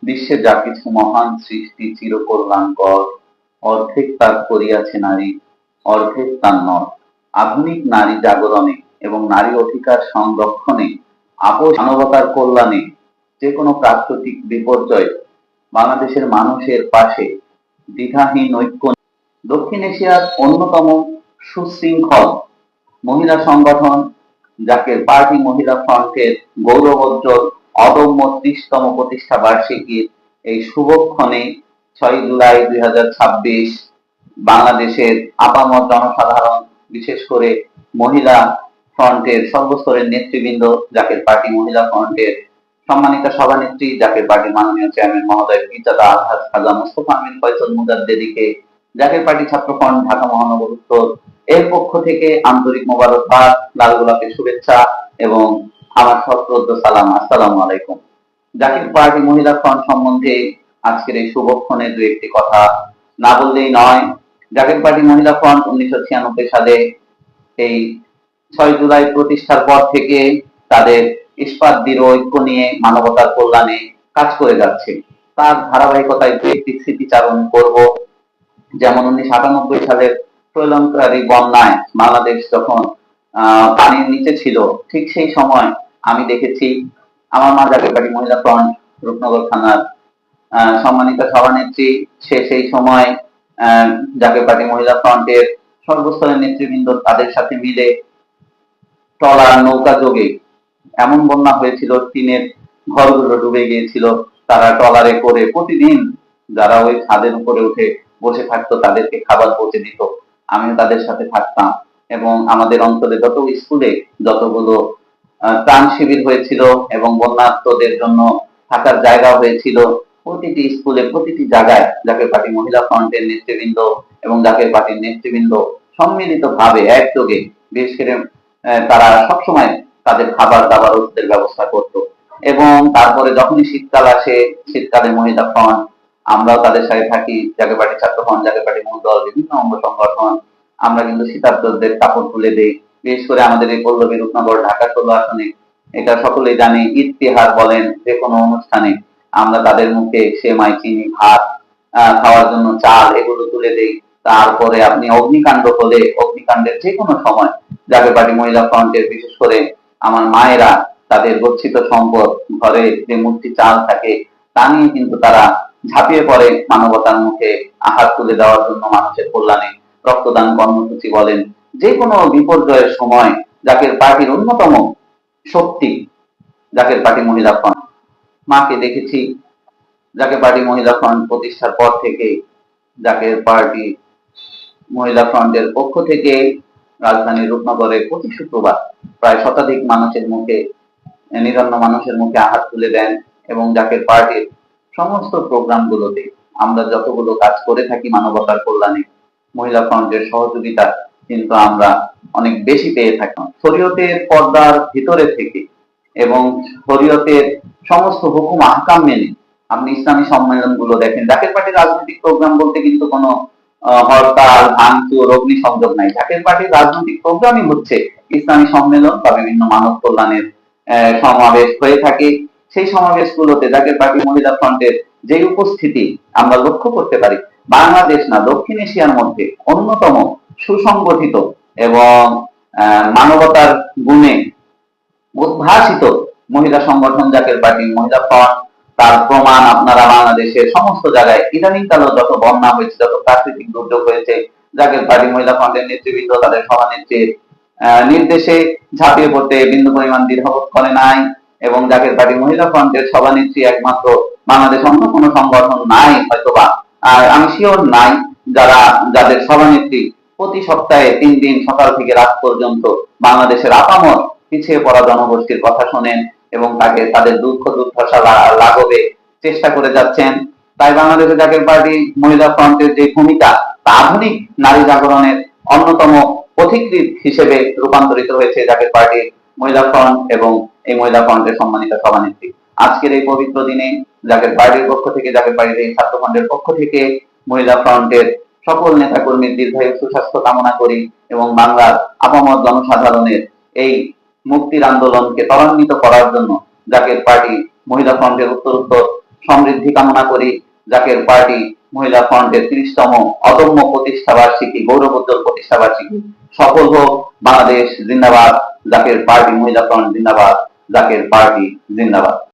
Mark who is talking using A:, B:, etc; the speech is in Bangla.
A: বিশ্বে যা কিছু মহান সৃষ্টি চিরকল্যাণকর, অর্ধেক তার করিয়াছে নারী, অর্ধেক তার নর। আধুনিক নারী জাগরণে এবং নারী অধিকার সংরক্ষণে, আপোষ মানবতার কল্যাণে যে কোনো প্রাকৃতিক বিপর্যয় বাংলাদেশের মানুষের পাশে দ্বিধাহীন ঐক্য। দক্ষিণ এশিয়ার অন্যতম সুশৃঙ্খল মহিলা সংগঠন জাকের পার্টি মহিলা ফ্রন্টের গৌরবোজ্জ্বল অদম্য 30তম প্রতিষ্ঠা বার্ষিকীর এই শুভক্ষণে 6 জুলাই 2026 বাংলাদেশের আপামর জনসাধারণ, বিশেষ করে মহিলা ফ্রন্টের সর্বস্তরের নেতৃবৃন্দ, জাকের পার্টি মহিলা ফ্রন্টের সম্মানিত সভানেত্রী, জাকের পার্টি মাননীয় চেয়ারম্যান মহোদয় পিতাদা আলহাজ খাজা মোস্তফা আমিন ফয়সাল মুজাদ্দেদিকে, জাকের পার্টি ছাত্র ফ্রন্ট ঢাকা মহানগর উত্তর এর পক্ষ থেকে আন্তরিক মোবারকবাদ, লাল গোলাপের শুভেচ্ছা এবং আমার সশ্রদ্ধ সালাম। আসসালামু আলাইকুম। জাকের পার্টি মহিলা ফ্রন্ট সম্বন্ধে আজকের এই শুভক্ষণে দু একটি কথা না বললেই নয়। জাকের পার্টি মহিলা ফ্রন্ট 1996 সালে এই 6 জুলাই প্রতিষ্ঠার পর থেকে তাদের ইস্পাত দৃঢ় ঐক্য নিয়ে মানবতার কল্যাণে কাজ করে যাচ্ছে। তার ধারাবাহিকতায় দু একটি স্মৃতিচারণ করব। যেমন 1998 সালের প্রলয়ঙ্কারী বন্যায় বাংলাদেশ যখন পানির নিচে ছিল, ঠিক সেই সময় আমি দেখেছি আমার মা জাকের পার্টি মহিলা ফ্রন্ট রূপনগর থানার সম্মানিত সভানেত্রী, সে সেই সময় জাকের পার্টি মহিলা ফ্রন্টের সর্বস্তরের নেতৃবৃন্দ তাদের সাথে মিলে ট্রলার নৌকা যোগে, এমন বন্যা হয়েছিল টিনের ঘরগুলো ডুবে গিয়েছিল, তারা ট্রলারে করে প্রতিদিন যারা ওই ছাদের উপরে উঠে বসে থাকতো তাদেরকে খাবার পৌঁছে দিত। আমিও তাদের সাথে থাকতাম এবং আমাদের অঞ্চলে যত স্কুলে যতগুলো ত্রাণ শিবির হয়েছিল এবং বন্যার্তদের জন্য থাকার জায়গা হয়েছিল, প্রতিটি স্কুলে প্রতিটি জায়গায় জাকের পার্টি মহিলা ফ্রন্টের নেতৃবৃন্দ এবং জাকের পার্টির নেতৃবৃন্দ সম্মিলিত ভাবে একযোগে, বিশেষ করে তারা সবসময় তাদের খাবার দাবার ওষুধের ব্যবস্থা করত। এবং তারপরে যখনই শীতকাল আসে, শীতকালে মহিলা ফ্রন্ট আমরাও তাদের সাথে থাকি, জাকের পার্টি ছাত্র ফ্রন্ট, জাকের পার্টি মূল দল, বিভিন্ন অঙ্গ সংগঠন আমরা কিন্তু শীতার্তদের কাপড় তুলে দেই। বিশেষ করে আমাদের এই পল্লবী রূপনগর ঢাকা 16 আসনে এটা সকলেই জানে, ঈদ তিহার বলেন যে কোনো অনুষ্ঠানে আমরা তাদের মুখে সেমাই, চিনি, ভাত, খাওয়ার জন্য চাল এগুলো তুলে দেই। তারপরে আপনি অগ্নিকাণ্ড হলে, অগ্নিকাণ্ডের যে কোনো সময় জাকের পার্টি মহিলা ফ্রন্টের বিশেষ করে আমার মায়েরা তাদের গচ্ছিত সম্পদ, ঘরে যে মূর্তি চাল থাকে তা নিয়ে কিন্তু তারা ঝাঁপিয়ে পড়ে মানবতার মুখে আহার তুলে দেওয়ার জন্য, মানুষের কল্যাণে রক্তদান কর্মসূচি বলেন, যে কোনো বিপর্যয়ের সময় জাকের পার্টির অন্যতম শক্তি জাকের পার্টি মহিলা ফ্রন্ট। মাকে দেখেছি জাকের পার্টি মহিলা ফ্রন্ট প্রতিষ্ঠার পর থেকে জাকের পার্টি মহিলা ফ্রন্টের পক্ষ থেকে রাজধানীর রূপনগরে প্রতি শুক্রবার প্রায় শতাধিক মানুষের মুখে, নিরন্ন মানুষের মুখে আহার তুলে দেন এবং জাকের পার্টির সমস্ত প্রোগ্রামগুলোতে আমরা যতগুলো কাজ করে থাকি মানবতার কল্যাণে, মহিলা ফ্রন্টের সহযোগিতা কিন্তু আমরা অনেক বেশি পেয়ে থাকি। শরীয়তের পর্দার ভিতরে থেকে এবং শরীয়তের সমস্ত হুকুম আহকাম মেনে আপনি ইসলামী সম্মেলনগুলো দেখেন। জাকের পার্টির রাজনৈতিক প্রোগ্রাম বলতে কিন্তু কোনো হরতাল, ভাঙচুর, অগ্নিসংযোগ নাই। জাকের পার্টির রাজনৈতিক প্রোগ্রামই হচ্ছে ইসলামী সম্মেলন বা বিভিন্ন মানব কল্যাণের সমাবেশ হয়ে থাকে। সেই সমাবেশগুলোতে জাকের পার্টি মহিলা ফ্রন্টের যে উপস্থিতি আমরা লক্ষ্য করতে পারি, বাংলাদেশ না দক্ষিণ এশিয়ার মধ্যে অন্যতম সুসংগঠিত এবং মানবতার গুণে উদ্ভাসিত মহিলা সংগঠন জাকের পার্টি মহিলা ফ্রন্ট। তার প্রমাণ আপনারা বাংলাদেশের সমস্ত জায়গায় ইদানিং কালেও যত বন্যা হয়েছে, যত প্রাকৃতিক দুর্যোগ হয়েছে, জাকের পার্টি মহিলা ফ্রন্টের নেতৃবৃন্দ তাদের সভানেত্রীর নির্দেশে ঝাঁপিয়ে পড়তে বিন্দু পরিমাণ দ্বিধাবোধ করে নাই। এবং জাকের পার্টি মহিলা ফ্রন্টের সভানেত্রী একমাত্র বাংলাদেশ অন্য কোনো সংগঠন নাই হয়তোবা, আর আমি শিওর নাই, যাদের সভানেত্রী প্রতি সপ্তাহে 3 দিন সকাল থেকে রাত পর্যন্ত বাংলাদেশের আপামর পিছিয়ে পড়া জনগোষ্ঠীর কথা শোনেন এবং তাকে তাদের দুঃখ দুর্দশা লাঘবে চেষ্টা করে যাচ্ছেন। তাই বাংলাদেশে জাকের পার্টি মহিলা ফ্রন্টের যে ভূমিকা, তা আধুনিক নারী জাগরণের অন্যতম পথিকৃৎ হিসেবে রূপান্তরিত হয়েছে জাকের পার্টি মহিলা ফ্রন্ট এবং এই মহিলা ফ্রন্টের সম্মানিত সভানেত্রী। আজকের এই পবিত্র দিনে জাকের পার্টির পক্ষ থেকে, জাকের পার্টির এই ছাত্র ফ্রন্টের পক্ষ থেকে মহিলা ফ্রন্টের সকল নেতা কর্মীর দীর্ঘায়ু সুস্বাস্থ্য কামনা করি এবং বাংলার আপামর জনসাধারণের এই মুক্তির আন্দোলনকে ত্বরান্বিত করার জন্য জাকের পার্টি মহিলা ফ্রন্টের উত্তরোত্তর সমৃদ্ধি কামনা করি। জাকের পার্টি মহিলা ফ্রন্টের 30তম অদম্য প্রতিষ্ঠাবার্ষিকী, গৌরবোজ্জ্বল প্রতিষ্ঠাবার্ষিকী সফল হোক। বাংলাদেশ জিন্দাবাদ, জাকের পার্টি মহিলা ফ্রন্ট জিন্দাবাদ, জাকের পার্টি জিন্দাবাদ।